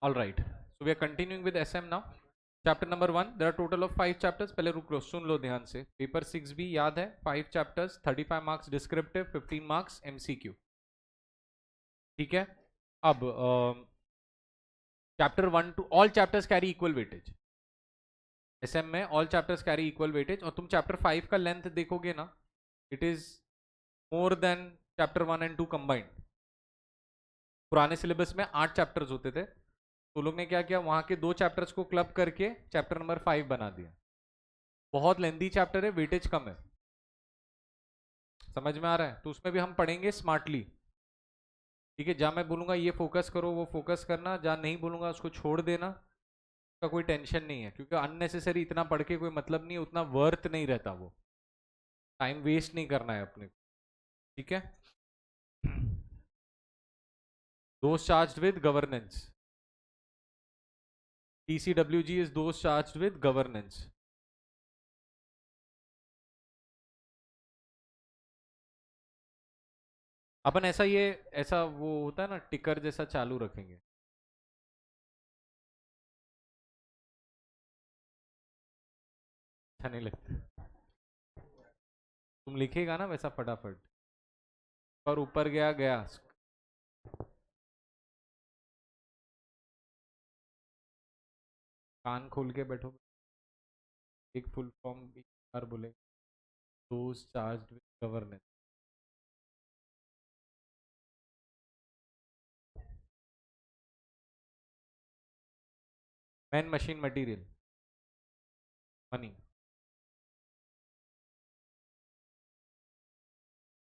All right. So we are continuing with SM now. Chapter number 1. There are total of 5 chapters. पहले रुक लो, सुन लो ध्यान से. Paper 6 भी याद है. 5 chapters, 35 marks descriptive, 15 marks MCQ. ठीक है. अब chapter 1 to all chapters carry equal weightage. SM में all chapters carry equal weightage. और तुम चैप्टर 5 का लेंथ देखोगे ना, it is more than chapter 1 and 2 कंबाइंड. पुराने सिलेबस में 8 चैप्टर्स होते थे, तो लोग ने क्या किया, वहां के 2 चैप्टर्स को क्लब करके चैप्टर नंबर 5 बना दिया. बहुत लेंथी चैप्टर है, वेटेज कम है. समझ में आ रहा है? तो उसमें भी हम पढ़ेंगे स्मार्टली. ठीक है, जहां मैं बोलूंगा ये फोकस करो वो फोकस करना, जहां नहीं बोलूंगा उसको छोड़ देना. उसका कोई टेंशन नहीं है, क्योंकि अननेसेसरी इतना पढ़ के कोई मतलब नहीं, उतना वर्थ नहीं रहता. वो टाइम वेस्ट नहीं करना है अपने को. ठीक है. those charged with governance. TCWG is those charged with governance. अपन ऐसा ये ऐसा वो होता है ना, टिकर जैसा चालू रखेंगे. अच्छा नहीं लगता. तुम लिखेगा ना वैसा फटाफट. और ऊपर गया गया. कान खोल के बैठो. एक फुल फॉर्म एक बार बोले. those charged with governance. Man machine material. Money.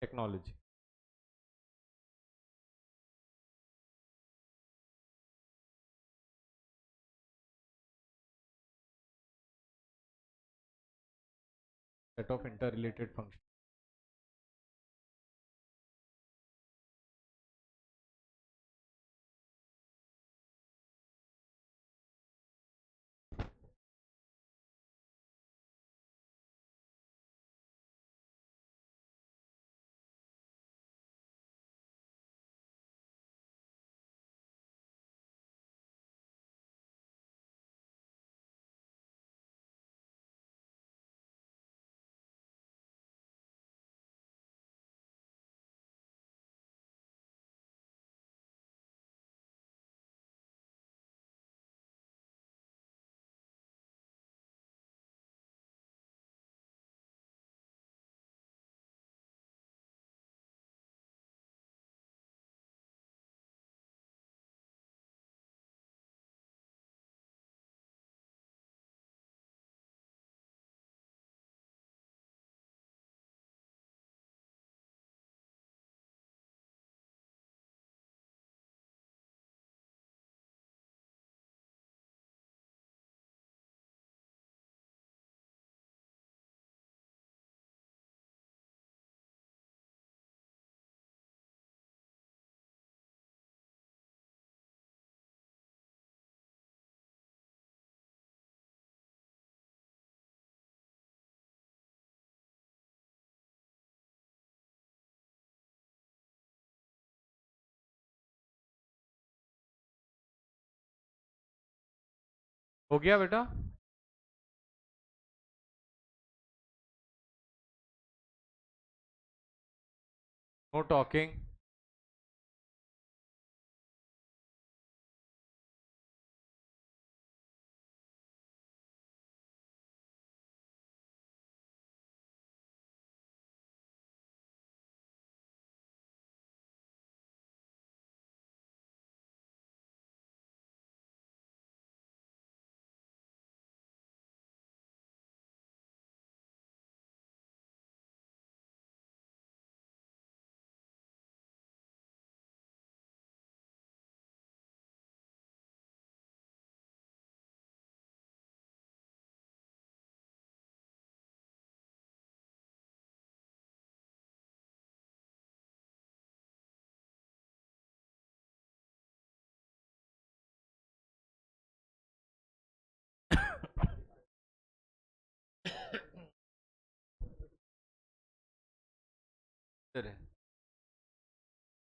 Technology. Set of interrelated functions. हो गया बेटा? No talking.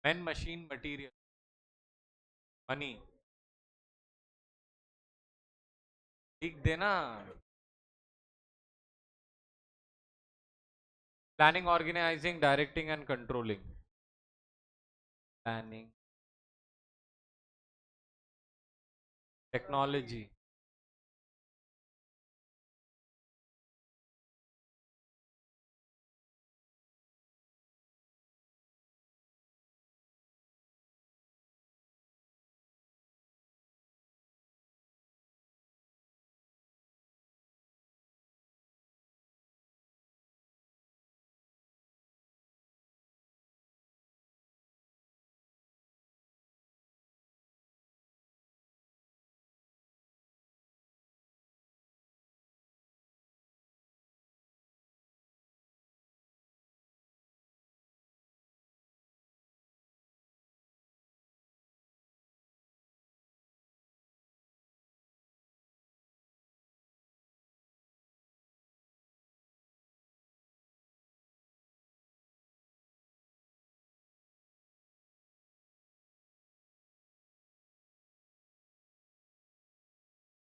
Man machine material. Money. लिख देना। Planning, organising, directing and controlling. Planning, technology,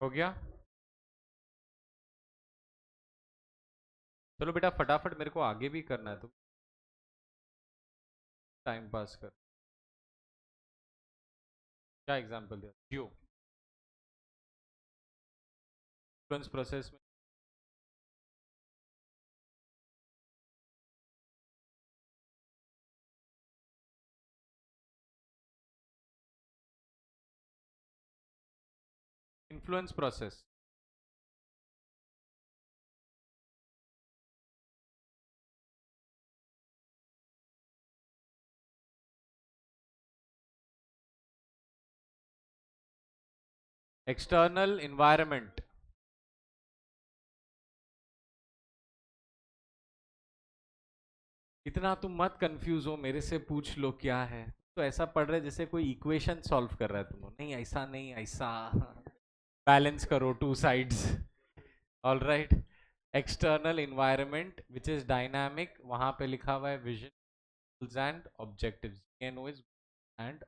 हो गया। चलो बेटा फटाफट, मेरे को आगे भी करना है, तो टाइम पास कर। क्या एग्जांपल दिया? जियो इन्फ्लुएंस प्रोसेस में। Influence process, external environment. इतना तुम मत कंफ्यूज हो, मेरे से पूछ लो क्या है। तो ऐसा पढ़ रहे जैसे कोई इक्वेशन सॉल्व कर रहा है तुम, नहीं ऐसा नहीं, ऐसा। बैलेंस करो two sides. All right. External environment which is dynamic, वहां पे लिखा हुआ है vision and objectives, N is and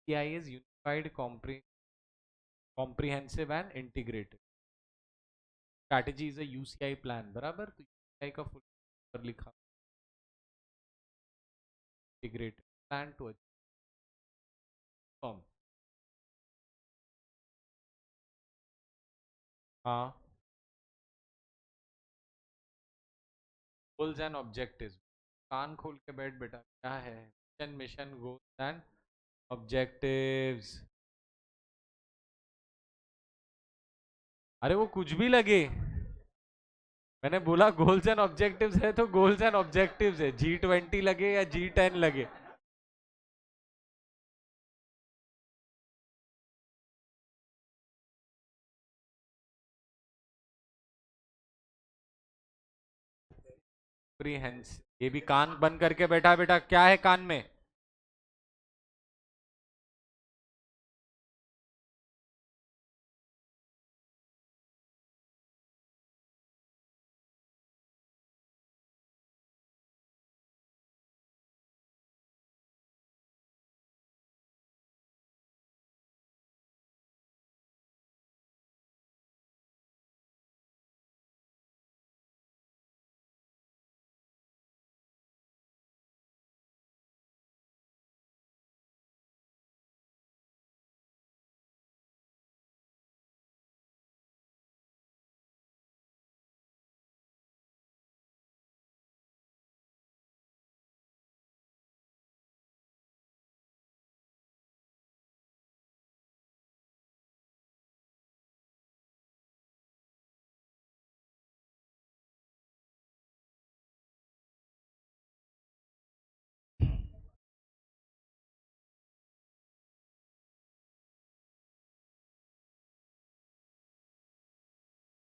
I is unified comprehensive and integrated. Strategy is a UCI plan, बराबर। तो यूसीआई का फुल पर लिखा इंटीग्रेटेड प्लान टू अचीव। हाँ, गोल्स एंड ऑब्जेक्टिव्स। कान खोल के बैठ बेटा, क्या है? Mission, mission, goals and objectives. अरे वो कुछ भी लगे, मैंने बोला गोल्स एंड ऑब्जेक्टिव्स है तो गोल्स एंड ऑब्जेक्टिव्स है। G20 लगे या G10 लगे। कॉम्प्रिहेंस, ये भी कान बंद करके बैठा बेटा, क्या है कान में?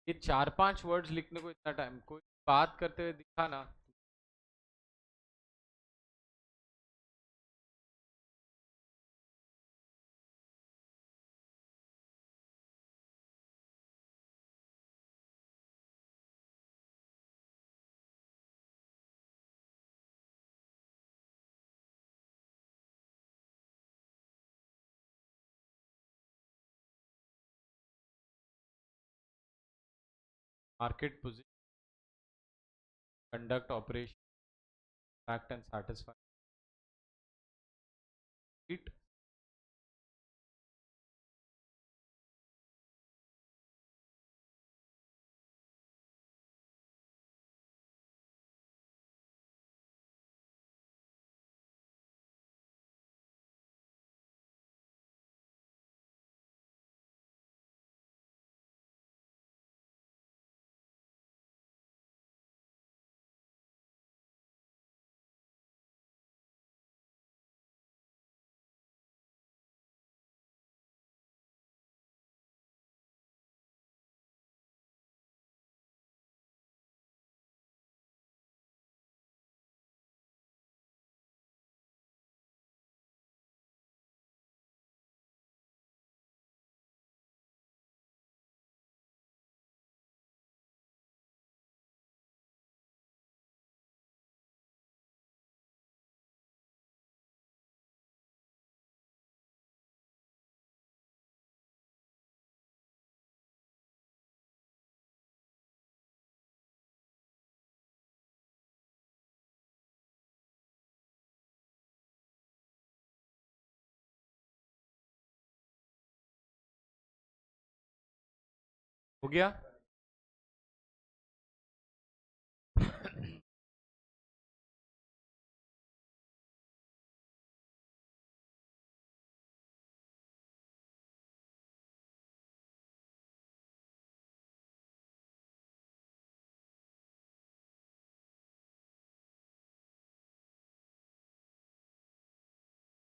ये 4-5 वर्ड्स लिखने को इतना टाइम? कोई बात करते हुए दिखा ना। Market position, conduct operation, fact and satisfy it. हो गया?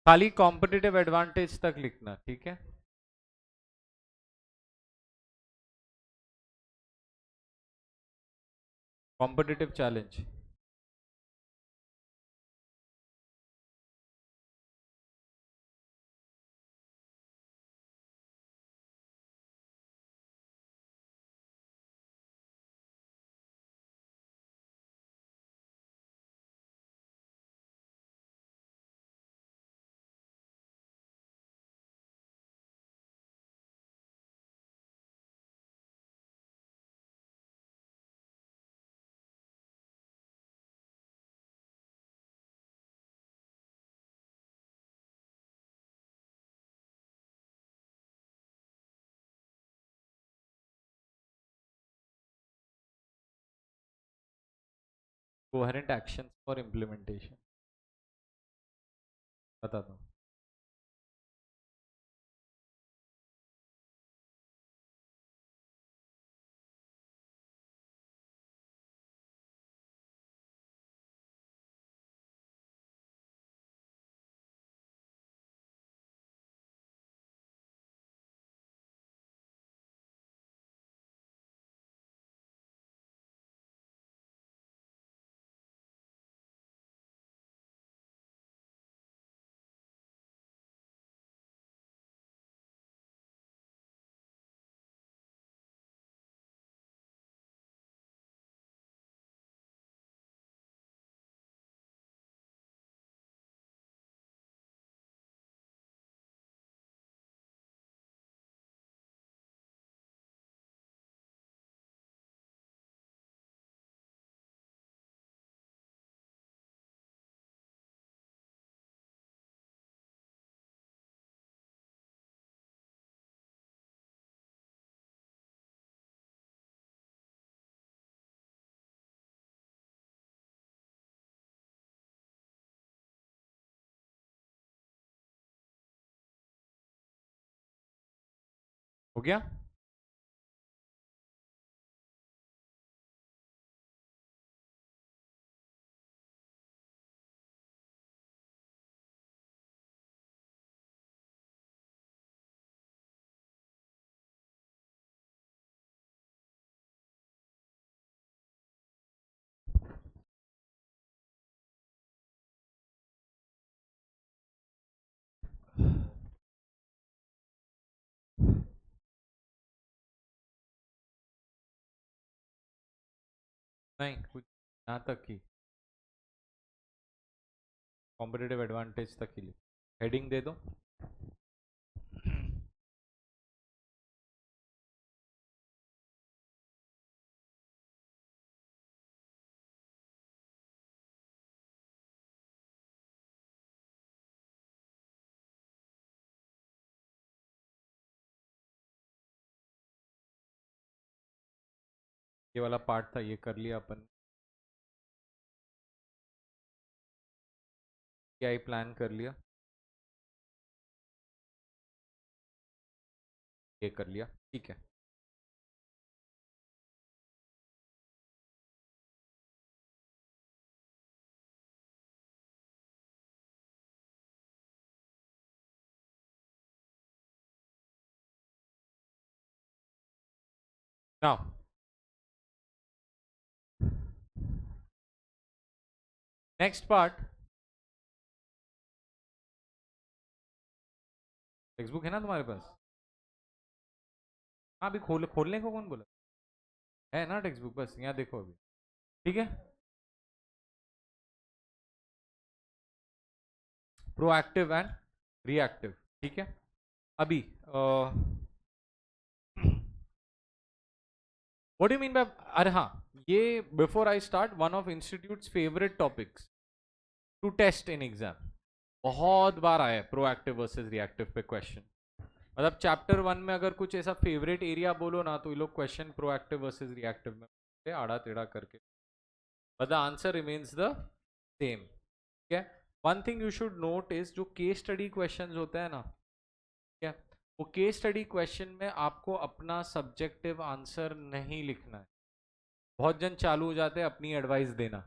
खाली कॉम्पिटिटिव एडवांटेज तक लिखना, ठीक है? Competitive challenge. Coherent action for implementation बता दो। हो गया? नहीं, कुछ यहाँ तक ही कॉम्पिटिटिव एडवांटेज तक ही हेडिंग दे दो। ये वाला पार्ट था, ये कर लिया अपन, क्या ही प्लान कर लिया, ये कर लिया, ठीक है। Now next part, text book है ना तुम्हारे पास? हाँ, अभी खोलने को कौन बोला? है ना टेक्स्ट बुक, बस यहाँ देखो अभी, ठीक है। प्रोएक्टिव एंड रिएक्टिव, ठीक है। अभी what do you mean by, अरे हाँ, ये before I start, one of institute's favourite topics to test in exam, बहुत बार आया है प्रोएक्टिव वर्सेस रिएक्टिव पे क्वेश्चन। मतलब चैप्टर 1 में अगर कुछ ऐसा फेवरेट एरिया बोलो ना, तो ये लोग क्वेश्चन प्रोएक्टिव वर्सेस रिएक्टिव में आड़ा टेढ़ा करके, but the answer remains the same, ठीक है। One thing you should note is, जो केस स्टडी क्वेश्चन होते हैं ना, ठीक है, वो केस स्टडी क्वेश्चन में आपको अपना सब्जेक्टिव आंसर नहीं लिखना है। बहुत जन चालू हो जाते हैं अपनी एडवाइस देना,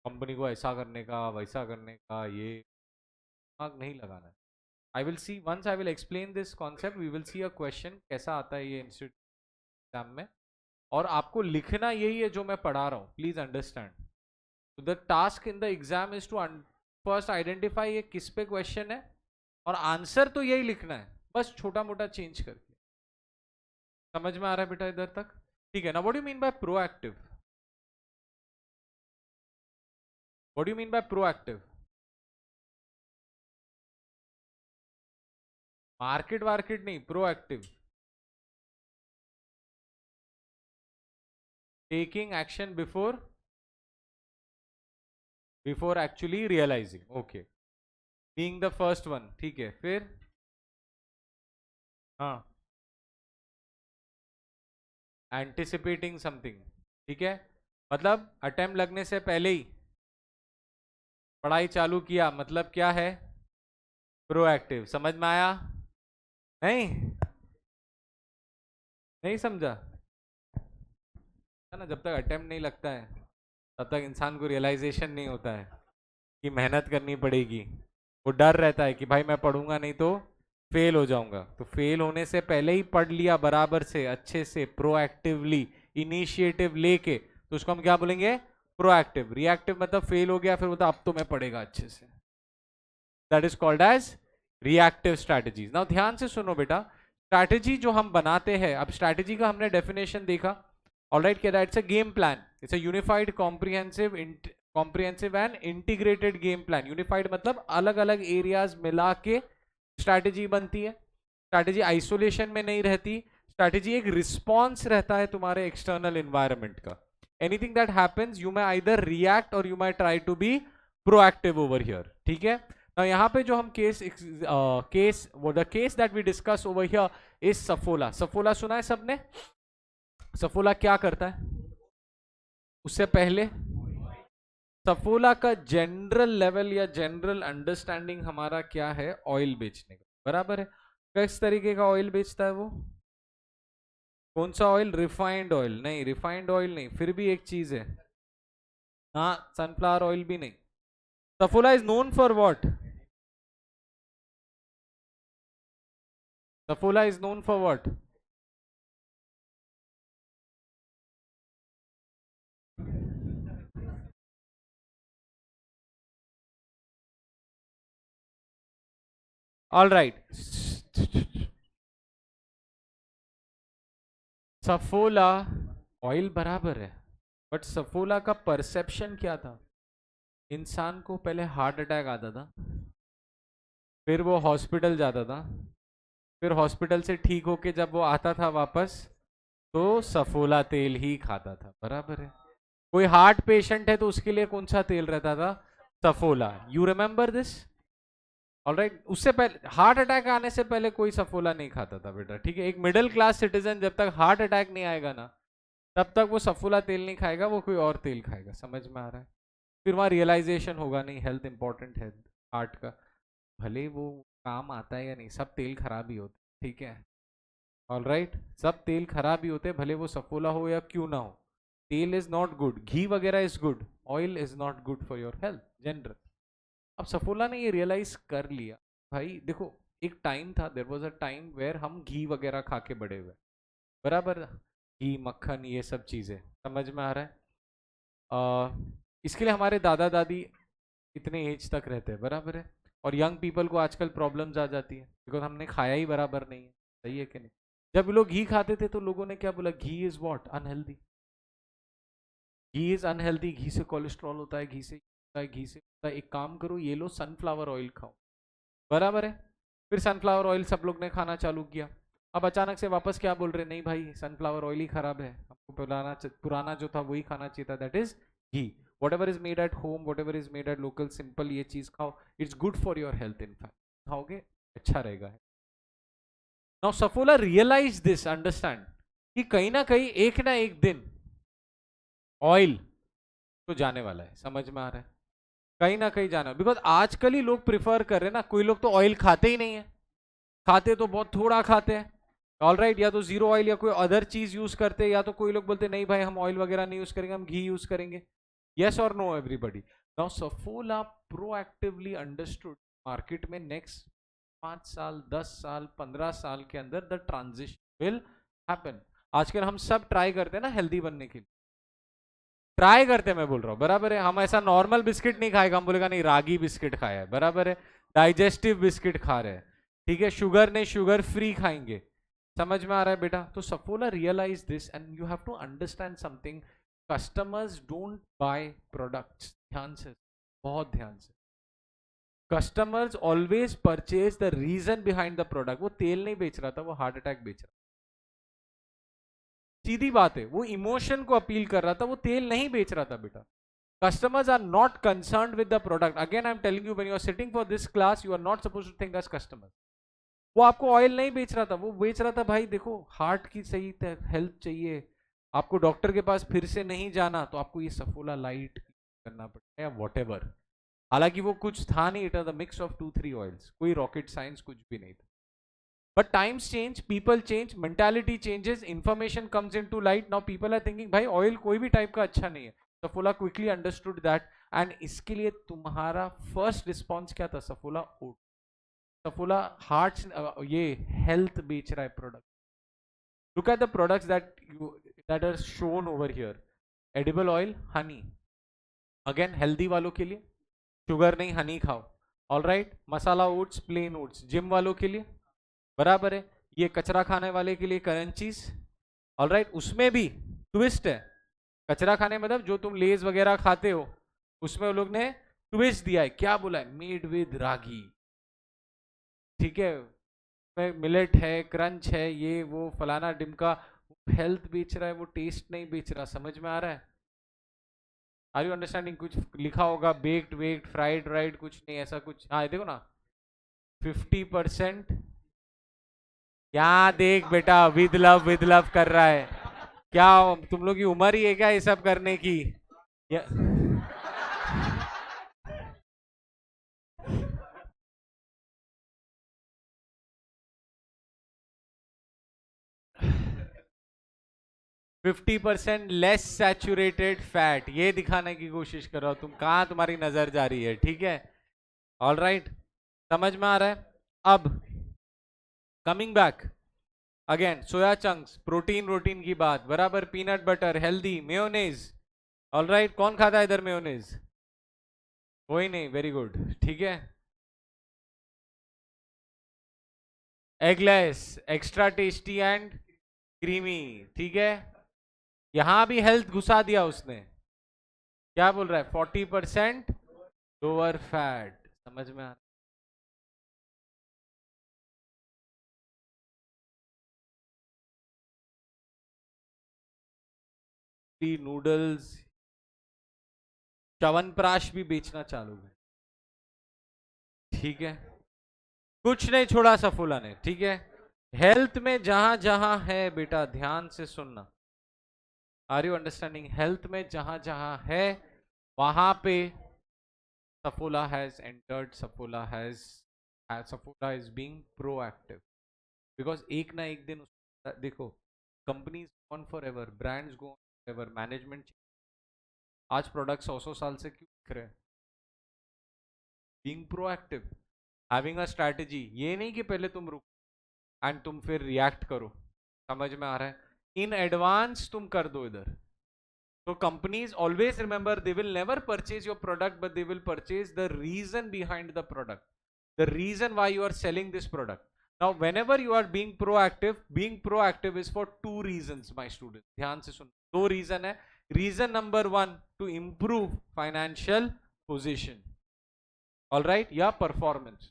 कंपनी को ऐसा करने का वैसा करने का, ये दिमाग नहीं लगाना है। I will see, once I will explain this concept, we will see a question कैसा आता है ये इंस्टीट्यूट एग्जाम में, और आपको लिखना यही है जो मैं पढ़ा रहा हूँ, please understand. The task in the exam is to first identify ये किस पे क्वेश्चन है, और आंसर तो यही लिखना है, बस छोटा मोटा चेंज करके। समझ में आ रहा है बेटा इधर तक? ठीक है ना। What do you mean by proactive? What do you mean by proactive? Market वार्केट नहीं, proactive, taking action before actually realising, okay, being the first one, ठीक है। फिर हाँ, एंटिसिपेटिंग समथिंग, ठीक है, मतलब अटेम्प्ट लगने से पहले ही पढ़ाई चालू किया, मतलब क्या है? प्रोएक्टिव। समझ में आया? नहीं, नहीं समझा है ना? जब तक अटेम्प्ट नहीं लगता है तब तक इंसान को रियलाइजेशन नहीं होता है कि मेहनत करनी पड़ेगी। वो डर रहता है कि भाई मैं पढ़ूंगा नहीं तो फेल हो जाऊंगा, तो फेल होने से पहले ही पढ़ लिया बराबर से, अच्छे से, प्रोएक्टिवली, इनिशिएटिव लेके, तो उसको हम क्या बोलेंगे? प्रोएक्टिव। रिएक्टिव मतलब फेल हो गया फिर बोलता अब तो मैं पढ़ेगा अच्छे से, that is called as reactive strategies. Now ध्यान से सुनो बेटा, स्ट्रैटेजी जो हम बनाते हैं, अब स्ट्रैटेजी का हमने डेफिनेशन देखा, ऑलराइट, क्या? It's a game plan, it's a unified comprehensive and integrated game plan. Unified मतलब अलग अलग एरियाज मिला के स्ट्रैटेजी बनती है। स्ट्रैटेजी आइसोलेशन में नहीं रहती, स्ट्रैटेजी एक रिस्पॉन्स रहता है तुम्हारे एक्सटर्नल एनवायरनमेंट का। Anything that happens you may either react और you may try to be proactive over here, ठीक है। Now, यहाँ पे जो हम case that we discuss over here is Saffola. Saffola सुना है सबने? सफोला क्या करता है? उससे पहले सफोला का जनरल लेवल या जनरल अंडरस्टैंडिंग हमारा क्या है? ऑयल बेचने का, बराबर है। किस तरीके का ऑयल बेचता है वो? कौन सा ऑयल? रिफाइंड ऑयल नहीं, रिफाइंड ऑयल नहीं, फिर भी एक चीज है, हाँ, सनफ्लावर ऑयल भी नहीं। Saffola is known for what? Saffola is known for what? All right, Saffola oil बराबर है, बट सफोला का परसेप्शन क्या था? इंसान को पहले हार्ट अटैक आता था, फिर वो हॉस्पिटल जाता था, फिर हॉस्पिटल से ठीक होके जब वो आता था वापस तो सफोला तेल ही खाता था, बराबर है। कोई हार्ट पेशेंट है तो उसके लिए कौन सा तेल रहता था? Saffola. You remember this? Alright, उससे पहले हार्ट अटैक आने से पहले कोई सफोला नहीं खाता था बेटा, ठीक है। एक मिडिल क्लास सिटीजन जब तक हार्ट अटैक नहीं आएगा ना, तब तक वो सफोला तेल नहीं खाएगा, वो कोई और तेल खाएगा। समझ में आ रहा है? फिर वहाँ रियलाइजेशन होगा नहीं हेल्थ इंपॉर्टेंट है, हार्ट का भले वो काम आता है या नहीं, सब तेल खराब ही होते, ठीक है? ऑल राइट, सब तेल खराब ही होते, भले वो सफोला हो या क्यों ना हो। तेल इज नॉट गुड, घी वगैरह is good, oil is not good for your health general. अब सफोला ने ये रियलाइज कर लिया। भाई देखो, एक टाइम था, there was a time where हम घी वगैरह खा के बड़े हुए, बराबर? घी मक्खन ये सब चीजें, समझ में आ रहा है? इसके लिए हमारे दादा दादी इतने एज तक रहते हैं, बराबर है? और यंग पीपल को आजकल प्रॉब्लम्स आ जाती है बिकॉज हमने खाया ही बराबर नहीं है। सही है कि नहीं? जब लोग घी खाते थे तो लोगों ने क्या बोला? Ghee is what? Unhealthy. Ghee is unhealthy, घी से कोलेस्ट्रॉल होता है, घी से होता है, घी से होता है। एक काम करो, ये लो सनफ्लावर ऑयल खाओ, बराबर है? फिर सनफ्लावर ऑयल सब लोग ने खाना चालू किया। अब अचानक से वापस क्या बोल रहे? नहीं भाई, सनफ्लावर ऑयल ही खराब है, हमको पुराना पुराना जो था वही खाना चाहिए था, that is ghee. Whatever is made at home, whatever is made at local, simple ये चीज खाओ, it's good for your health. In fact खाओगे अच्छा रहेगा। Now Saffola realize this, understand, कि कहीं ना कहीं एक ना एक दिन ऑयल तो जाने वाला है। समझ में आ रहा है? कहीं ना कहीं जाना, बिकॉज आजकल ही लोग प्रिफर कर रहे हैं ना, कोई लोग तो ऑयल खाते ही नहीं है, खाते तो बहुत थोड़ा खाते हैं। ऑल राइट, या तो जीरो ऑयल या कोई अदर चीज यूज करते हैं, या तो कोई लोग बोलते नहीं भाई हम ऑयल वगैरह नहीं यूज करेंगे, हम घी यूज करेंगे। यस और no everybody? Now Saffola proactively understood market में नेक्स्ट 5 साल, 10 साल, 15 साल के अंदर द ट्रांजिशन विल हैपन। आजकल हम सब ट्राई करते हैं ना हेल्दी बनने के लिए, ट्राई करते हैं, मैं बोल रहा हूँ, बराबर है? हम ऐसा नॉर्मल बिस्किट नहीं खाएगा, हम बोलेगा नहीं रागी बिस्किट खाया है, बराबर है? डाइजेस्टिव बिस्किट खा रहे हैं, ठीक है? शुगर नहीं, शुगर फ्री खाएंगे। समझ में आ रहा है बेटा? तो Saffola realize this and you have to understand something, customers don't buy products. ध्यान से, बहुत ध्यान से, customers always purchase the reason behind the product. वो तेल नहीं बेच रहा था, वो हार्ट अटैक बेच रहा था। सीधी बात है, वो इमोशन को अपील कर रहा था, वो तेल नहीं बेच रहा था बेटा। Customers are not concerned with the product. Again, I'm telling you, when you are sitting for this class, you are not supposed to think as customer. वो आपको ऑयल नहीं बेच रहा था, वो बेच रहा था भाई देखो हार्ट की सही हेल्थ चाहिए, आपको डॉक्टर के पास फिर से नहीं जाना, तो आपको ये सफोला लाइट करना पड़ेगा या वॉट एवर। हालांकि वो कुछ था नहीं, it the mix of 2-3 oils, कोई रॉकेट साइंस कुछ भी नहीं था। But times change, people change, mentality changes, information comes into light. Now people are thinking भाई ऑयल कोई भी टाइप का अच्छा नहीं है। Saffola quickly understood that, and इसके लिए तुम्हारा फर्स्ट रिस्पॉन्स क्या था? सफोला ओट। सफोला हार्ट, ये हेल्थ बेच रहा है product. Look at the products that are shown over here. Edible oil, Honey, again healthy वालों के लिए, शुगर नहीं हनी खाओ। ऑल राइट, मसाला ओट्स, प्लेन ओट्स जिम वालों के लिए, बराबर है? ये कचरा खाने वाले के लिए क्रंचीज। ऑल राइट, उसमें भी ट्विस्ट है। कचरा खाने मतलब जो तुम लेज वगैरह खाते हो, उसमें वो लोग ने ट्विस्ट दिया है। क्या बोला है? मेड विद रागी, ठीक है? मिलेट है, क्रंच है, ये वो फलाना डिमका। हेल्थ बेच रहा है, वो टेस्ट नहीं बेच रहा। समझ में आ रहा है? Are you understanding? कुछ लिखा होगा बेक्ड वेक्ड फ्राइड राइड, कुछ नहीं ऐसा कुछ। हाँ देखो ना, 50%। क्या देख बेटा, विद लव कर रहा है। क्या तुम लोग की उम्र ही है क्या ये सब करने की? या... 50% लेस सैचुरेटेड फैट, ये दिखाने की कोशिश करो तुम। कहाँ तुम्हारी नजर जा रही है? ठीक है? ऑल राइट, समझ में आ रहा है? अब coming back again, soya chunks, protein protein की बात, बराबर? Peanut butter healthy, mayonnaise. All right, कौन खाता है इधर मेयोनेज? कोई नहीं, वेरी गुड, ठीक है? Eggless, extra tasty and creamy, ठीक है? यहां भी हेल्थ घुसा दिया उसने। क्या बोल रहा है? 40% लोअर फैट। समझ में आ? नूडल्स, च्यवनप्राश भी बेचना चालू है, ठीक है? कुछ नहीं छोड़ा सफोला ने, ठीक है? हेल्थ में जहां जहां है बेटा, ध्यान से सुनना, आर यू अंडरस्टैंडिंग? हेल्थ में जहां जहां है वहां पे Saffola has entered. Saffola is being proactive because एक ना एक दिन देखो, companies gone for ever, brands gone for ever, management आज प्रोडक्ट 100 साल से क्यों दिख रहे हैं? Being proactive, having a strategy, ये नहीं कि पहले तुम रुको एंड तुम फिर रिएक्ट करो। समझ में आ रहा है? इन एडवांस तुम कर दो इधर। So companies always remember they will never purchase your product, but they will purchase the reason behind the product, the reason why you are selling this product. Now, whenever you are being proactive is for two reasons, my students. ध्यान से सुनो, दो reason है. Reason number one, to improve financial position, all right, या performance.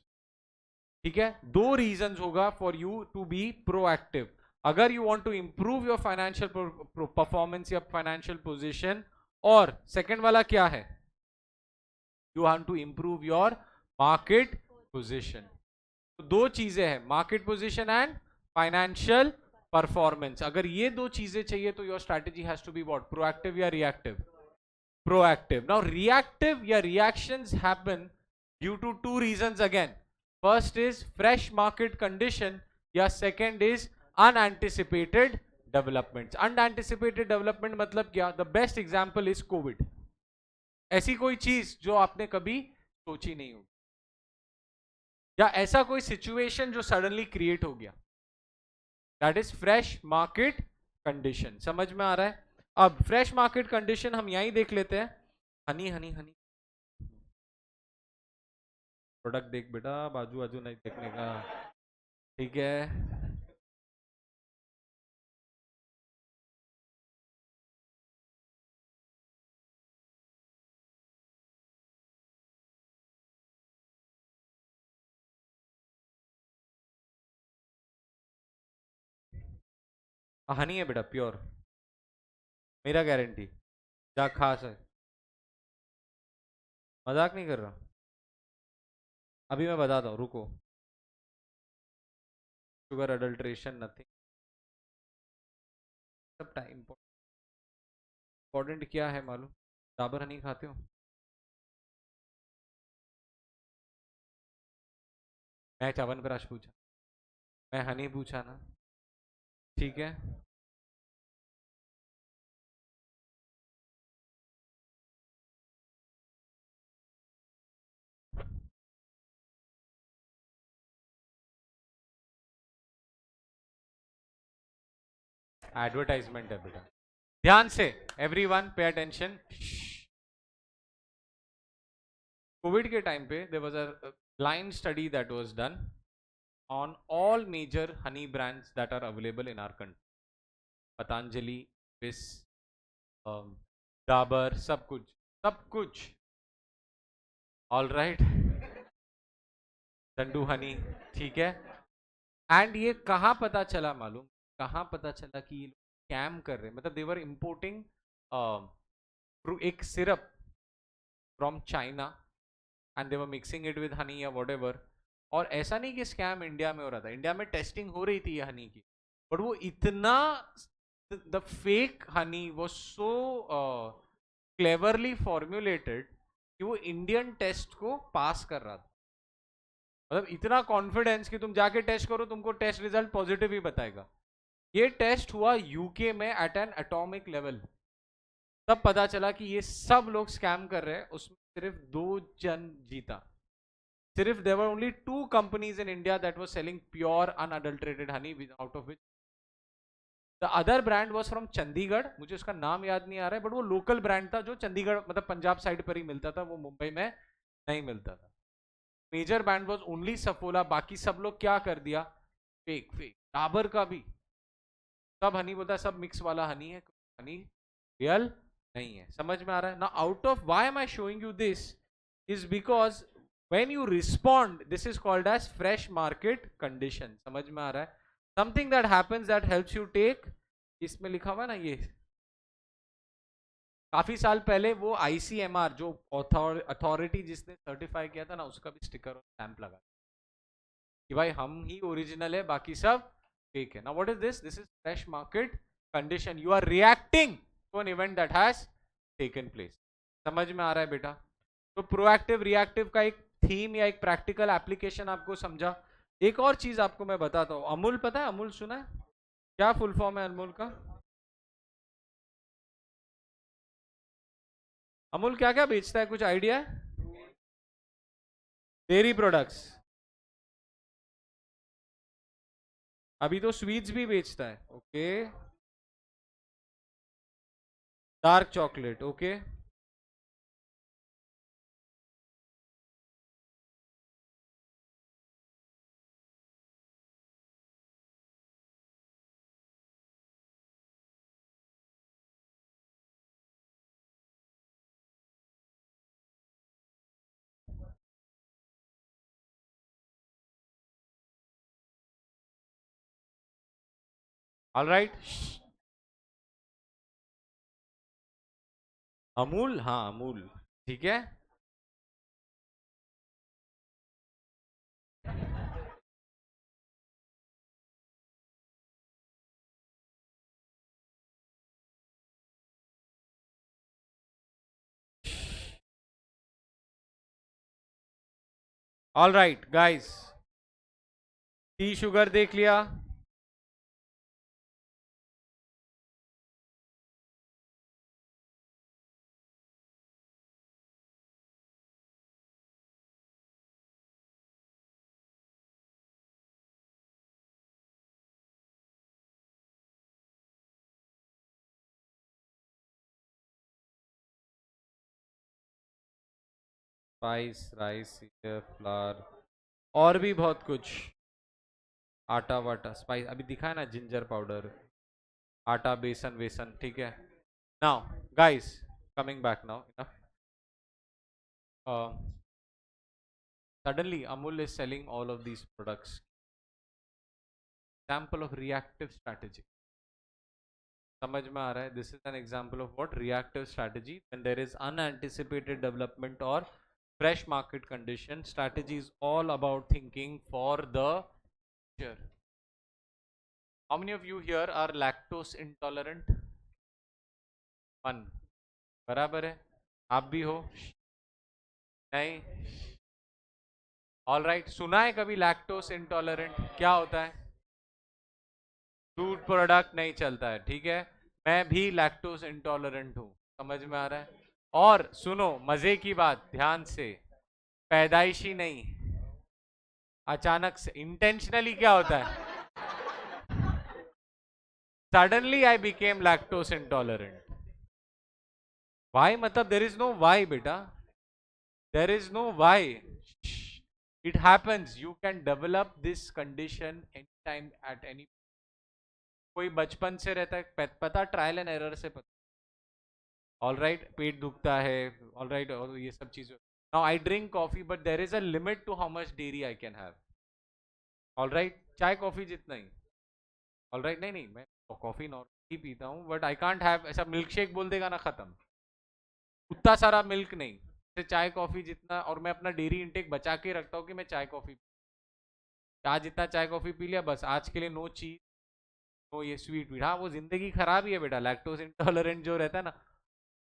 ठीक है, दो reasons होगा for you to be proactive. अगर you want to improve your financial performance या फाइनेंशियल पोजिशन, और सेकेंड वाला क्या है, you want to improve your market position. तो दो चीजें हैं, market position and financial performance. अगर ये दो चीजें चाहिए तो your strategy has to be what, proactive या रिएक्टिव? प्रोएक्टिव. नाउ रिएक्टिव या reactions happen due to two reasons again. First is fresh market condition, या second is unanticipated developments. Unanticipated development मतलब क्या? The best example is Covid. ऐसी कोई चीज जो आपने कभी सोची नहीं होगी, या ऐसा कोई सिचुएशन जो सडनली क्रिएट हो गया, that is fresh market condition. समझ में आ रहा है? अब फ्रेश मार्केट कंडीशन हम यहीं देख लेते हैं. हनी हनी हनी प्रोडक्ट देख बेटा, बाजू बाजू नहीं देखने का, ठीक है? हनी है बेटा, प्योर, मेरा गारंटी. जा खास है, मजाक नहीं कर रहा. अभी मैं बताता हूँ, रुको. Sugar adulteration nothing. सब टाइम इंपॉर्टेंट क्या है मालूम? डाबर हनी खाते हो? मैं च्यवनप्राश पूछा, मैं हनी पूछा ना, ठीक है? एडवर्टाइजमेंट है बेटा, ध्यान से. Everyone pay attention. कोविड के टाइम पे there was a blind study that was done on all major honey brands that are available in our country. Patanjali, विस, डाबर, सब कुछ, सब कुछ. ऑल राइट, दंडू हनी, ठीक है? एंड ये कहाँ पता चला मालूम? कहाँ पता चला कि ये स्कैम कर रहे हैं? मतलब देवर इंपोर्टिंग एक syrup from China and they're mixing it with honey या व्हाटएवर. और ऐसा नहीं कि स्कैम इंडिया में हो रहा था, इंडिया में टेस्टिंग हो रही थी ये हनी की, बट वो इतना, the fake Honey was so cleverly formulated कि वो इंडियन टेस्ट को पास कर रहा था. मतलब इतना कॉन्फिडेंस कि तुम जाके टेस्ट करो, तुमको टेस्ट रिजल्ट पॉजिटिव ही बताएगा. ये टेस्ट हुआ यूके में एट एन एटॉमिक लेवल. तब पता चला कि ये सब लोग स्कैम कर रहे हैं. उसमें सिर्फ 2 जन जीता. सिर्फ there were only 2 companies in India that was selling pure unadulterated honey, out of which the other brand was from Chandigarh. मुझे उसका नाम याद नहीं आ रहा है, बट वो लोकल ब्रांड था जो चंडीगढ़ मतलब पंजाब साइड पर ही मिलता था, वो मुंबई में नहीं मिलता था. Major brand was only Saffola. बाकी सब लोग क्या कर दिया? Fake fake. डाबर का भी सब हनी बोलता है, सब मिक्स वाला हनी है, हनी रियल नहीं है. समझ में आ रहा है ना? Out of why am I showing you this is because when you respond, this is called as fresh market condition. समझ में आ रहा है? Something that happens that helps you take, इसमें लिखा हुआ ना, ये काफी साल पहले वो ICMR जो अथॉरिटी जिसने सर्टिफाई किया था ना, उसका भी स्टिकर और स्टैंप लगा कि भाई हम ही ओरिजिनल है, बाकी सब फेक है. Now what is this? This is fresh market condition. You are reacting an event that has taken place. समझ में आ रहा है बेटा? तो प्रोएक्टिव रिएक्टिव का एक थीम या एक प्रैक्टिकल एप्लीकेशन आपको समझा. एक और चीज आपको मैं बताता हूँ. अमूल, पता है अमूल सुना है? क्या फुल फॉर्म है अमूल का? अमूल क्या क्या बेचता है, कुछ आइडिया है? Dairy products. अभी तो स्वीट्स भी बेचता है. Okay. Dark chocolate. Okay. All right. Amul, हाँ अमूल. ठीक है. All right guys, T sugar देख लिया. स्पाइस, राइस, फ्लावर, और भी बहुत कुछ. आटा वाटा, स्पाइस अभी दिखा है ना, जिंजर पाउडर, आटा, बेसन वेसन. ठीक है. Now guys, coming back now. Suddenly Amul is selling all of these products. Example of reactive strategy. समझ में आ रहा है? This is an example of what? Reactive strategy. When there is unanticipated development or fresh market condition, strategy is all about thinking for the future. How many of you here are lactose intolerant? One. बराबर है. आप भी हो? नहीं. All right. सुना है कभी lactose intolerant? क्या होता है? दूध प्रोडक्ट नहीं चलता है. ठीक है. मैं भी लैक्टोस इंटॉलरेंट हूं. समझ में आ रहा है? और सुनो मजे की बात ध्यान से, पैदाइशी नहीं, अचानक से. इंटेंशनली क्या होता है? Suddenly I became lactose intolerant. Why मतलब देर इज नो वाई बेटा. There is no why. It happens. You can develop this condition anytime at any. कोई बचपन से रहता है, पता, ट्रायल एंड एरर से पता. All right. पेट दुखता है. All right. और ये सब चीजें. Now I drink coffee but there is a limit to how much dairy I can have. All right. चाय कॉफी जितना ही. All right. नहीं नहीं, मैं कॉफी नॉर्मली पीता हूँ बट आई कांट हैव. ऐसा मिल्क शेक बोल देगा ना, खत्म. उतना सारा मिल्क नहीं. चाय कॉफी जितना. और मैं अपना डेयरी इंटेक बचा के रखता हूँ कि मैं चाय कॉफी, आज इतना चाय कॉफी पी लिया बस, आज के लिए नो चीज, नो ये स्वीट वीट. हाँ वो जिंदगी खराब ही है बेटा. लैक्टोज इंटॉलरेंट जो रहता है ना,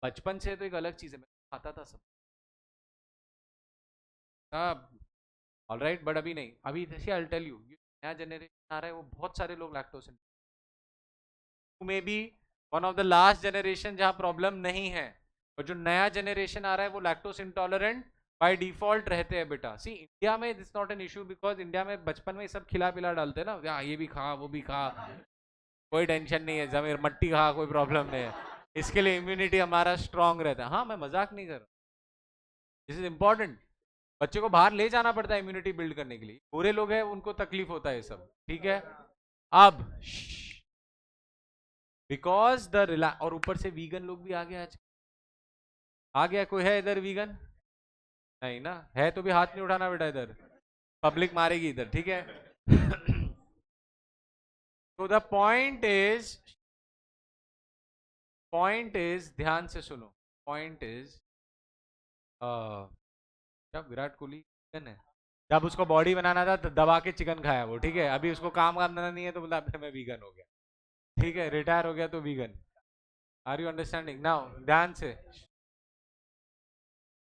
बचपन से तो एक अलग चीज है. मैं खाता था सब. All right. बट अभी नहीं. अभी जैसे आई टेल यू, नया जनरेशन आ रहा है, वो बहुत सारे लोग लैक्टोज में be one of the last generation जहाँ प्रॉब्लम नहीं है. और जो नया जनरेशन आ रहा है वो लैक्टोज इंटॉलरेंट बाय डिफॉल्ट रहते हैं बेटा. सी इंडिया में this not an issue because India में बचपन में सब खिला पिला डालते हैं ना, ये भी खा वो भी खा, कोई टेंशन नहीं है. जमीर मट्टी खा, कोई प्रॉब्लम नहीं है. इसके लिए इम्यूनिटी हमारा स्ट्रांग रहता है. हाँ मैं मजाक नहीं कर रहा. This is important. बच्चे को बाहर ले जाना पड़ता है इम्यूनिटी बिल्ड करने के लिए. बुरे लोग हैं उनको तकलीफ होता है ये सब. ठीक है. अब बिकॉज द रिला, और ऊपर से वीगन लोग भी आ गए आज. आ गया कोई है इधर वीगन? नहीं ना. है तो भी हाथ नहीं उठाना बेटा, इधर पब्लिक मारेगी इधर. ठीक है. तो द पॉइंट इज ध्यान से सुनो. पॉइंट इज क्या विराट कोहली वीगन है? जब उसको बॉडी बनाना था तो दबा के चिकन खाया वो. ठीक है. अभी उसको काम करना नहीं है तो बोला मैं वीगन हो गया. ठीक है. रिटायर हो गया तो vegan. Are you understanding now? ध्यान से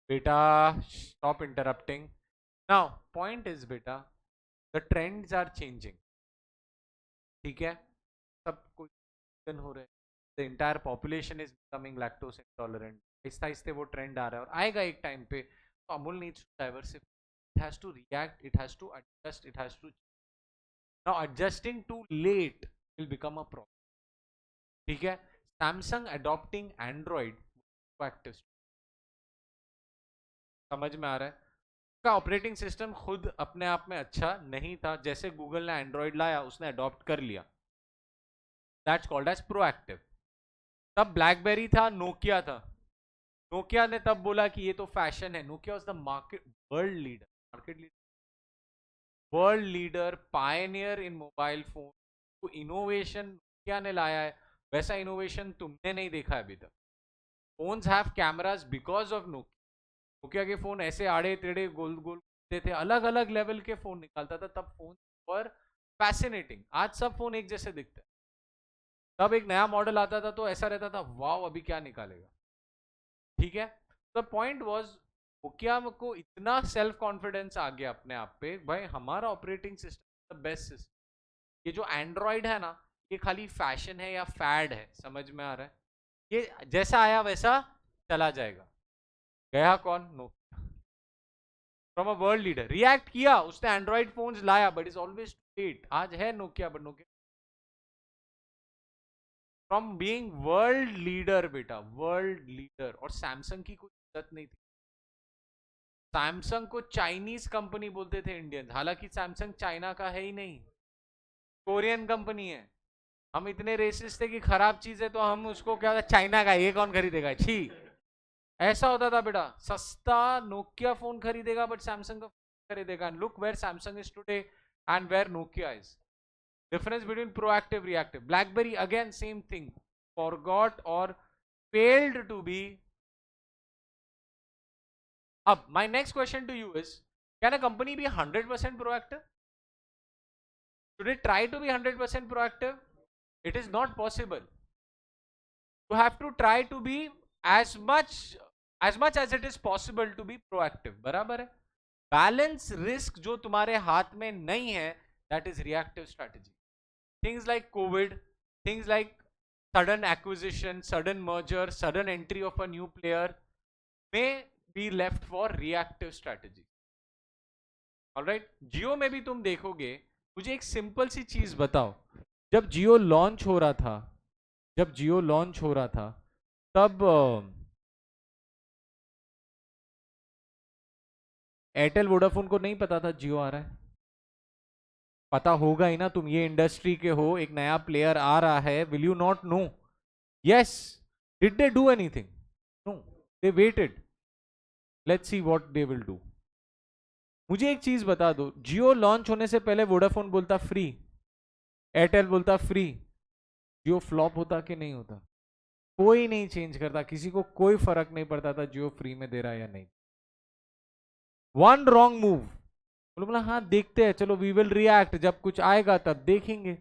बेटा, stop interrupting. Now point is बेटा, द ट्रेंड्स आर चेंजिंग. ठीक है, सब कुछ हो रहे हैं. The entire population is becoming lactose intolerant. आहिस्ता आहिस्ता वो ट्रेंड आ रहा है और आएगा एक टाइम पे. तो Amul needs to diversify. It has to react, it has to adjust, it has to. Now adjusting too late will become a problem. ठीक है, सैमसंग अडॉप्टिंग एंड्रॉइड प्रोएक्टिव. समझ में आ रहा है? का ऑपरेटिंग सिस्टम खुद अपने आप में अच्छा नहीं था. जैसे गूगल ने एंड्रॉइड लाया, उसने अडॉप्ट कर लिया. That's called as proactive. तब ब्लैकबेरी था, नोकिया था. नोकिया ने तब बोला कि ये तो फैशन है. Nokia was the market world leader, market leader, world leader, pioneer in mobile phone. तो इनोवेशन नोकिया ने लाया है. वैसा इनोवेशन तुमने नहीं देखा है अभी तक. Phones have cameras because of Nokia. Nokia के फोन ऐसे आड़े टेढ़े गोल गोल थे, अलग अलग लेवल के फोन निकालता था तब. फोन पर फैसिनेटिंग. आज सब फोन एक जैसे दिखते हैं. तब एक नया मॉडल आता था तो ऐसा रहता था, वाव अभी क्या निकालेगा. ठीक है, द पॉइंट वाज, नोकिया को इतना सेल्फ कॉन्फिडेंस आ गया अपने आप पे, भाई हमारा operating system the best system. ये जो एंड्रॉइड है ना, ये खाली फैशन है या फैड है. समझ में आ रहा है? ये जैसा आया वैसा चला जाएगा. गया कौन? Nokia. From a world leader react किया, उसने एंड्रॉइड फोन्स लाया, but is always too late. आज है Nokia, but Nokia from being world leader बेटा, वर्ल्ड लीडर. और सैमसंग की कोई इज्जत नहीं थी. सैमसंग को चाइनीज कंपनी बोलते थे इंडियन, हालांकि सैमसंग चाइना का है ही नहीं, कोरियन कंपनी है. हम इतने रेसिस्ट थे कि खराब चीज है तो हम उसको क्या, चाइना का ये कौन खरीदेगा, छी. ऐसा होता था बेटा. सस्ता नोकिया फोन खरीदेगा बट सैमसंग का खरीदेगा. Look where Samsung is today and where Nokia is. Difference between proactive reactive. BlackBerry again same thing, forgot or failed to be. Up, my next question to you is, can a company be 100% proactive? Should it try to be 100% proactive? It is not possible. You have to try to be as much as it is possible to be proactive. बराबर है? Balance risk जो तुम्हारे हाथ में नहीं है, that is reactive strategy. Things like COVID, things like sudden acquisition, sudden merger, sudden entry of a new player may be left for reactive strategy. Alright, Jio में भी तुम देखोगे. मुझे एक सिंपल सी चीज बताओ. जब जियो लॉन्च हो रहा था, जब जियो लॉन्च हो रहा था, तब एयरटेल वोडाफोन को नहीं पता था जियो आ रहा है. पता होगा ही ना, तुम ये इंडस्ट्री के हो, एक नया प्लेयर आ रहा है, will you not know? Yes. Did they do anything? No, they waited. Let's see what they will do. मुझे एक चीज बता दो, जियो लॉन्च होने से पहले वोडाफोन बोलता फ्री, एयरटेल बोलता फ्री, जियो फ्लॉप होता कि नहीं होता? कोई नहीं चेंज करता, किसी को कोई फर्क नहीं पड़ता था जियो फ्री में दे रहा है या नहीं. वन रॉन्ग मूव, बोलो बोला हाँ देखते हैं, चलो वी विल रिएक्ट, जब कुछ आएगा तब देखेंगे.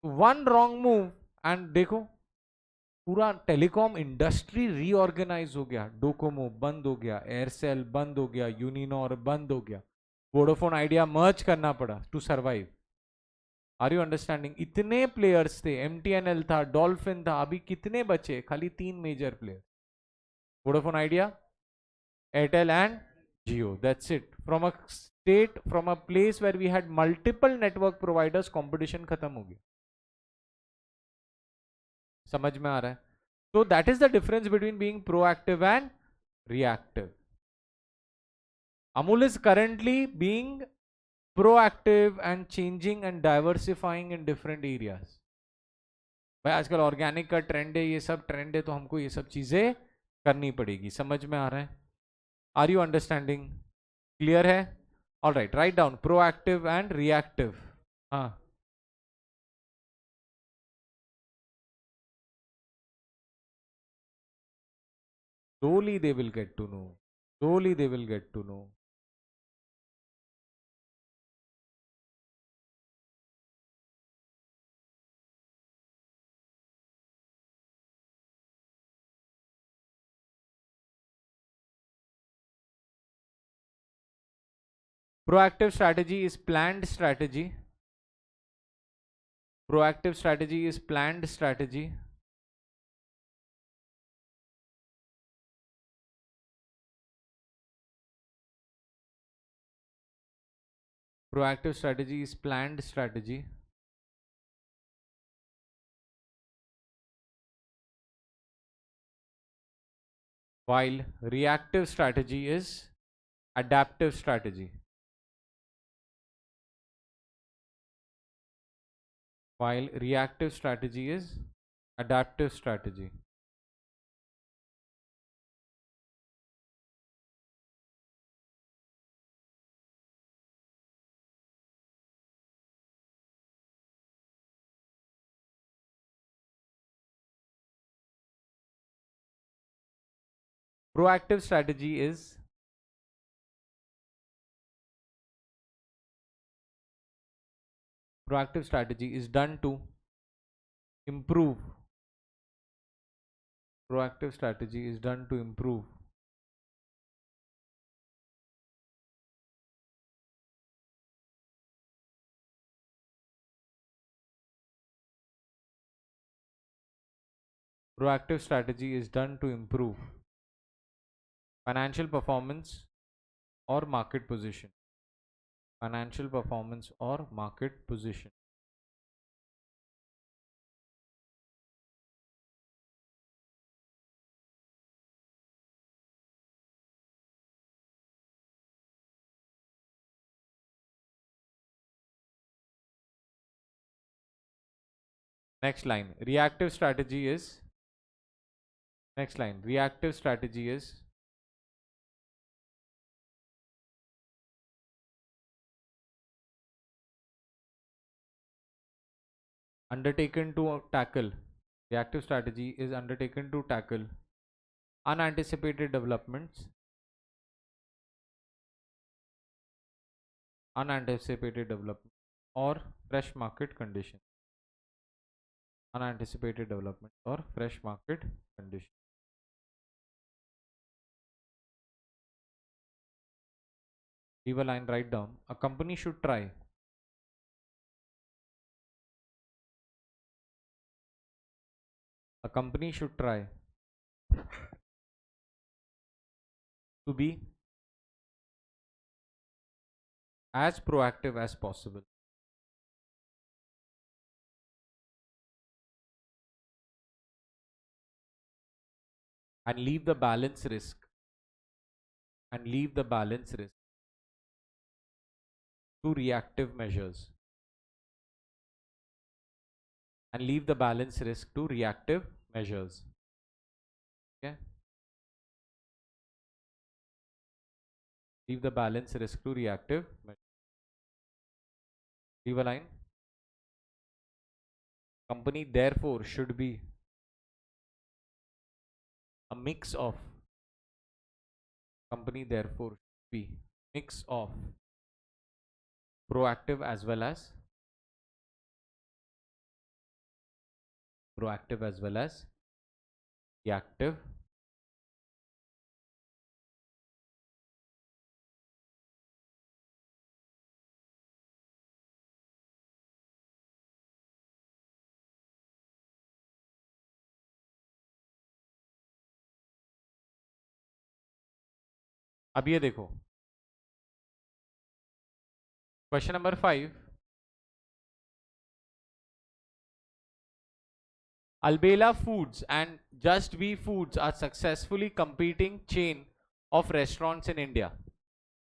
वन रॉन्ग मूव एंड देखो, पूरा टेलीकॉम इंडस्ट्री रीऑर्गेनाइज हो गया. डोकोमो बंद हो गया, एयरसेल बंद हो गया, यूनिनॉर बंद हो गया, वोडाफोन आइडिया मर्ज करना पड़ा to survive. Are you understanding? इतने प्लेयर्स थे, एमटीएनएल था, डॉल्फिन था, अभी कितने बचे? खाली 3 major player, Vodafone Idea, Airtel and Jio. That's it. From a state, from a place where we had multiple network providers, competition खत्म हो गया. समझ में आ रहा है? So that is the difference between being proactive and reactive. Amul is currently being proactive and changing and diversifying in different areas. भाई आजकल ऑर्गेनिक का ट्रेंड है, ये सब ट्रेंड है, तो हमको ये सब चीजें करनी पड़ेगी. समझ में आ रहा है? Are you understanding? क्लियर है? All right, write down proactive and reactive. हाँ, slowly they will get to know, slowly they will get to know. Proactive strategy is planned strategy. Proactive strategy is planned strategy. Proactive strategy is planned strategy. While reactive strategy is adaptive strategy. While reactive strategy is adaptive strategy. Proactive strategy is done to improve. Proactive strategy is done to improve proactive strategy is done to improve financial performance or market position. Financial performance or market position. Next line. Reactive strategy is undertaken to tackle. Reactive strategy is undertaken to tackle unanticipated developments, or fresh market conditions. Unanticipated development or fresh market conditions. Leave a line, write down. A company should try to be as proactive as possible and leave the balance risk to reactive measures. Okay, leave the balance risk to reactive measures. Leave a line. Company therefore should be a mix of proactive as well as reactive. अब ये देखो question number 5. Albela Foods and Just Be Foods are successfully competing chain of restaurants in India.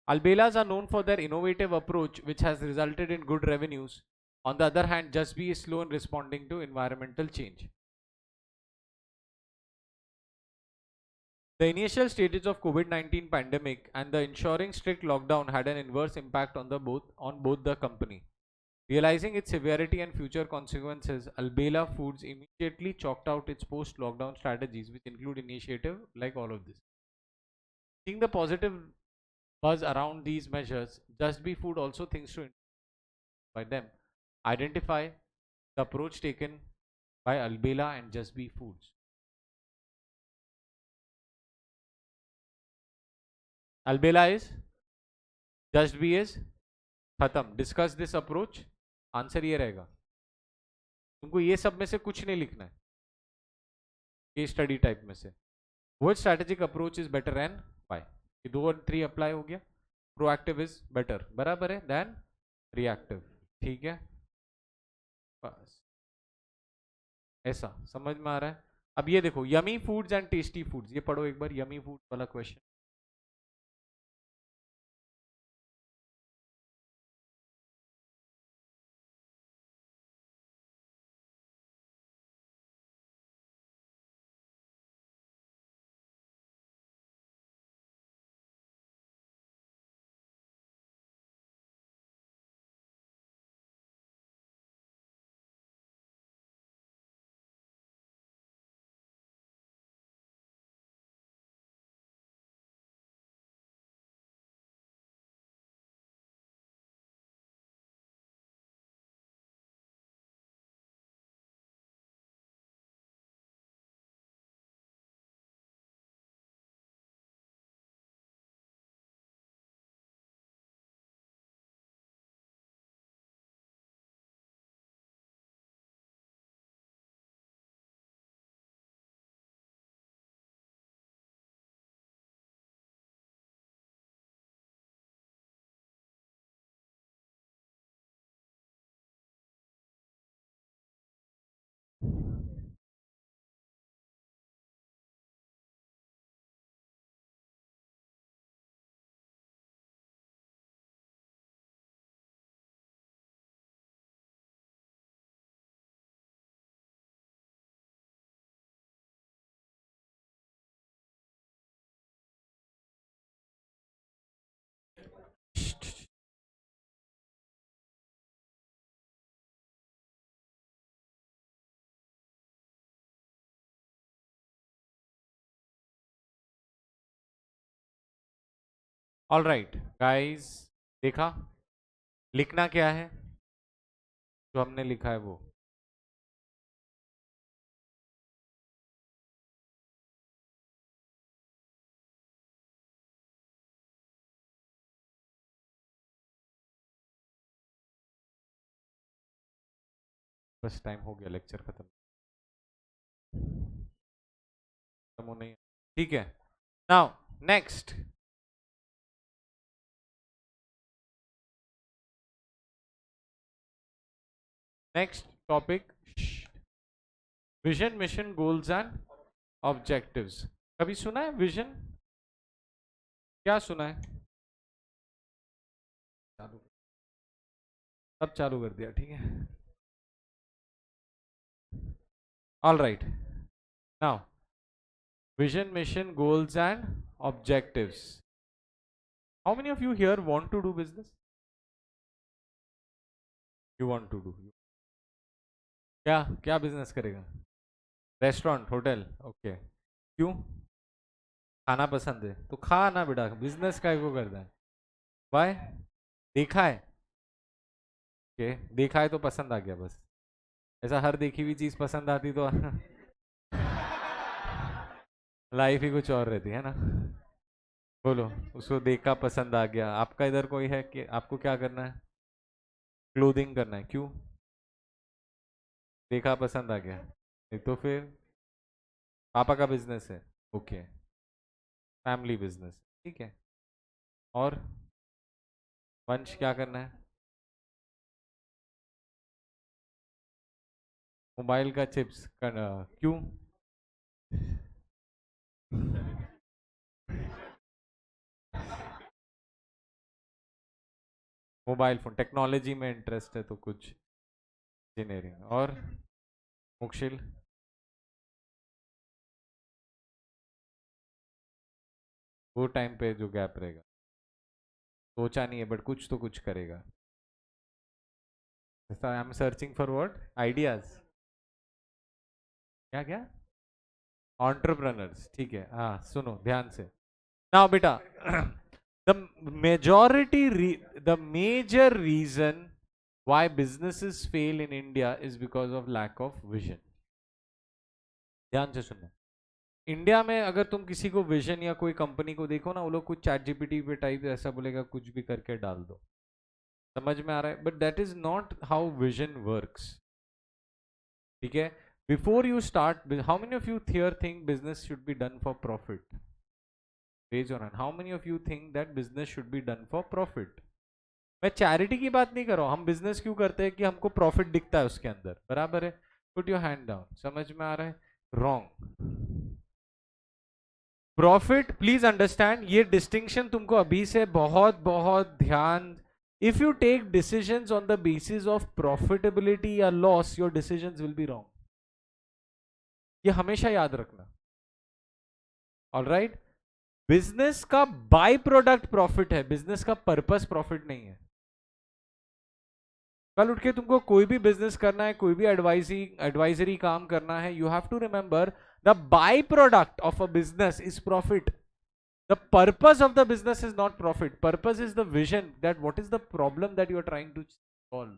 Albelas are known for their innovative approach, which has resulted in good revenues. On the other hand, Just Be is slow in responding to environmental change. The initial stages of COVID-19 pandemic and the ensuing strict lockdown had an inverse impact on both the company. Realizing its severity and future consequences, Albela Foods immediately chalked out its post-lockdown strategies, which include initiative like all of this. Seeing the positive buzz around these measures, Just Be Food also thinks to by them identify the approach taken by Albela and Just Be Foods. Albela is just B is खत्म. Discuss this approach. Answer ये रहेगा. तुमको ये सब में से कुछ नहीं लिखना है, केस स्टडी टाइप में से. वो strategic approach is better and why. ये 2 और 3 अप्लाई हो गया. प्रोएक्टिव इज बेटर, बराबर है, देन रिएक्टिव. ठीक है, बस ऐसा समझ में आ रहा है. अब ये देखो, yummy foods and tasty foods, ये पढ़ो एक बार, यमी फूड वाला क्वेश्चन. ऑल राइट गाइज, देखा लिखना क्या है, जो हमने लिखा है वो. बस टाइम हो गया, लेक्चर खत्म. खत्म होने, ठीक है. Now next, next topic, vision mission goals and objectives. कभी सुना है विजन? क्या सुना है? चालू, अब चालू कर दिया, ठीक है. All right, now vision, mission, goals and objectives. How many of you here want to do business? You want to do. क्या क्या बिजनेस करेगा? Restaurant, hotel, okay. क्यों? खाना पसंद है तो खा ना बेटा, बिजनेस काय को करता है? वाई? देखा है, ओके, देखा है तो पसंद आ गया बस. ऐसा हर देखी हुई चीज पसंद आती तो लाइफ ही कुछ और रहती है ना. बोलो, उसको देखा पसंद आ गया. आपका इधर कोई है कि आपको क्या करना है? क्लोथिंग करना है. क्यों? देखा पसंद आ गया. नहीं तो फिर पापा का बिजनेस है, ओके, फैमिली बिजनेस, ठीक है. और वंश क्या करना है? मोबाइल का चिप्स करना. क्यों? मोबाइल फोन टेक्नोलॉजी में इंटरेस्ट है तो कुछ इंजीनियरिंग. और मुक्षिल? वो टाइम पे जो गैप रहेगा, सोचा नहीं है बट कुछ तो कुछ करेगा. I am searching for what ideas. क्या क्या? एंटरप्रेन्योर्स, ठीक है. हाँ सुनो ध्यान से. नाउ बेटा, the the major reason why businesses fail in India is because of lack of vision. ध्यान से सुनना. इंडिया में अगर तुम किसी को विजन या कोई कंपनी को देखो ना, वो लोग कुछ चैट जीपीटी पे टाइप ऐसा बोलेगा, कुछ भी करके डाल दो, समझ में आ रहा है? But that is not how vision works, ठीक है? Before you start, how many of you here think business should be done for profit? Raise your hand, how many of you think that business should be done for profit? मैं charity की बात नहीं कर रहा हूं, हम business क्यों करते हैं कि हमको प्रॉफिट दिखता है उसके अंदर, बराबर है? पुट योर हैंड डाउन, समझ में आ रहा है? रॉन्ग। प्रॉफिट, प्लीज अंडरस्टैंड, ये डिस्टिंक्शन तुमको अभी से बहुत बहुत ध्यान, if you take decisions on the basis of profitability या loss, your decisions will be wrong, ये हमेशा याद रखना। ऑलराइट? बिजनेस का बाय प्रोडक्ट प्रॉफिट है, बिजनेस का पर्पस प्रॉफिट नहीं है। कल उठ के तुमको कोई भी बिजनेस करना है, कोई भी एडवाइजरी काम करना है, you have to remember the byproduct of a business is profit. The purpose of the business is not profit. Purpose is the vision, that what is the problem that you are trying to solve.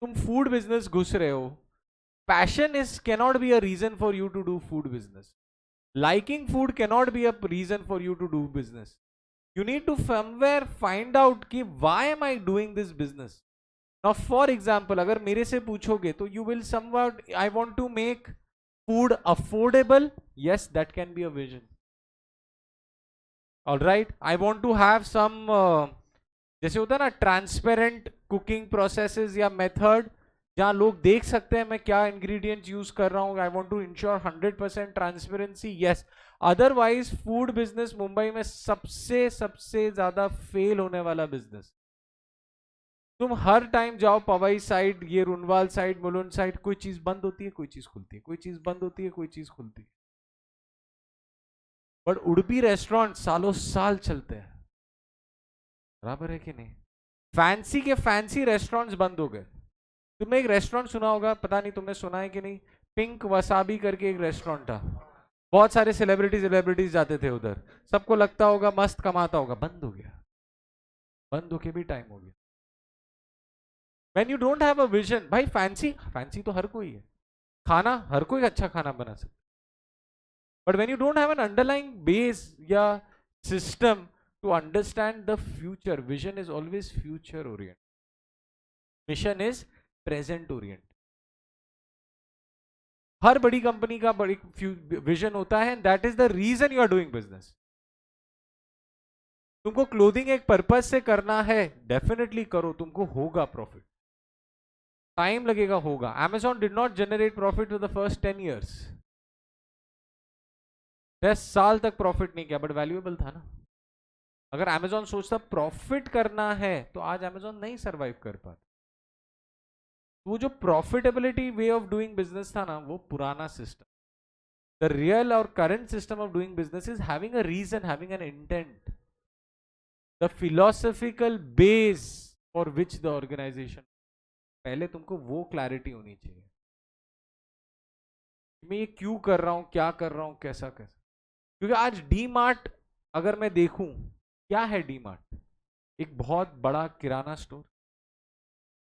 तुम food business घुस रहे हो, passion is cannot be a reason for you to do food business. Liking food cannot be a reason for you to do business. You need to somewhere find out कि why am I doing this business. Now for example, अगर मेरे से पूछोगे तो you will somewhat, I want to make food affordable. Yes, that can be a vision. All right, I want to have some जैसे होता है ना transparent cooking processes या मेथड, जहां लोग देख सकते हैं मैं क्या इंग्रेडिएंट्स यूज कर रहा हूं. I want to ensure 100% transparency. Yes, otherwise food business Mumbai में सबसे सबसे ज्यादा फेल होने वाला बिजनेस. तुम हर टाइम जाओ पवई साइड, ये रुनवाल साइड, मुलुंड साइड, कोई चीज बंद होती है, कोई चीज खुलती है, कोई चीज बंद होती है, कोई चीज खुलती है. बट उडुपी रेस्टोरेंट सालों साल चलते हैं, बराबर है कि नहीं? फैंसी के फैंसी रेस्टोरेंट्स बंद हो गए. तुमने एक रेस्टोरेंट सुना होगा, पता नहीं तुमने सुना है कि नहीं, पिंक वसाबी करके एक रेस्टोरेंट था. बहुत सारे सेलिब्रिटीज जाते थे उधर, सबको लगता होगा मस्त कमाता होगा. बंद हो गया, बंद होके भी टाइम हो गया. When you don't have a vision, भाई फैंसी तो हर कोई है, खाना हर कोई अच्छा खाना बना सकता. But when you don't have an underlying base या system to understand the future, vision is always future oriented, mission is present oriented. हर बड़ी कंपनी का बड़ी विजन होता है, that is the reason you are doing business. तुमको clothing एक purpose से करना है, डेफिनेटली करो, तुमको होगा प्रॉफिट, टाइम लगेगा, होगा. Amazon did not generate profit for the first 10 years. 10 साल तक प्रॉफिट नहीं किया, बट वैल्यूएबल था ना. अगर Amazon सोचता प्रॉफिट करना है तो आज Amazon नहीं सरवाइव कर पाता. वो जो profitability way of doing business था ना, वो पुराना सिस्टम. द रियल और current system of doing business is having a reason, having an intent, the philosophical base for which the organization. पहले तुमको वो क्लैरिटी होनी चाहिए, मैं ये क्यों कर रहा हूं, क्या कर रहा हूं, कैसा कैसा. क्योंकि आज डी मार्ट अगर मैं देखूं, क्या है डी मार्ट? एक बहुत बड़ा किराना स्टोर.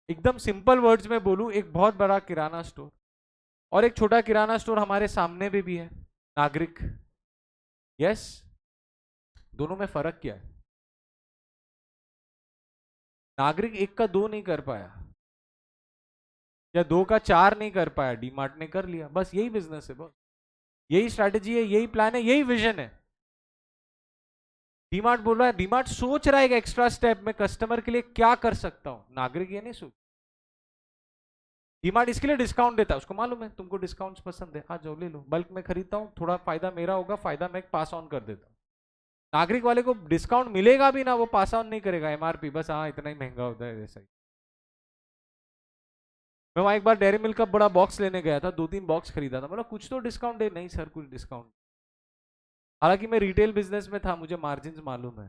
एकदम सिंपल वर्ड्स में बोलूं, एक बहुत बड़ा किराना स्टोर, और एक छोटा किराना स्टोर हमारे सामने भी है, नागरिक. यस, दोनों में फर्क क्या है? नागरिक 1 का 2 नहीं कर पाया, या 2 का 4 नहीं कर पाया, डीमार्ट ने कर लिया. बस यही बिजनेस है, बस यही स्ट्रैटेजी है, यही प्लान है, यही विजन है. डीमार्ट बोल रहा है, डीमार्ट सोच रहा है एक एक्स्ट्रा स्टेप में कस्टमर के लिए क्या कर सकता हूं. नागरिक ये नहीं सोच. डीमार्ट इसके लिए डिस्काउंट देता है, उसको मालूम है तुमको डिस्काउंट्स पसंद है, आ जाओ ले लो, बल्क में खरीदता हूं, थोड़ा फायदा मेरा होगा, फायदा मैं पास ऑन कर देता हूं. नागरिक वाले को डिस्काउंट मिलेगा भी ना, वो पास ऑन नहीं करेगा एमआरपी, बस हाँ इतना ही महंगा होता है वैसा ही. मैं वहां एक बार डेयरी मिल्क का बड़ा बॉक्स लेने गया था, 2-3 बॉक्स खरीदा था, मतलब कुछ तो डिस्काउंट दे. नहीं सर, कुछ डिस्काउंट. हालांकि मैं रिटेल बिजनेस में था, मुझे मार्जिन मालूम है,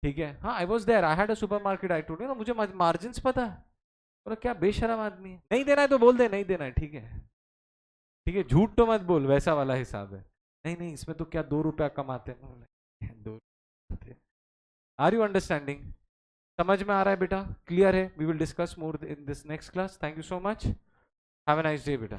ठीक है. हाँ, I was there, I had a supermarket, I told you ना, मुझे मार्जिन पता है. बोला क्या बेशरम आदमी है, नहीं देना है तो बोल दे, नहीं देना है, ठीक है, ठीक है, झूठ तो मत बोल, वैसा वाला हिसाब है. नहीं नहीं, इसमें तो क्या 2 रुपया कमाते हैं, 2. Are you understanding? समझ में आ रहा है बेटा? क्लियर है? We will discuss more in this next class. Thank you so much. Have a nice day बेटा.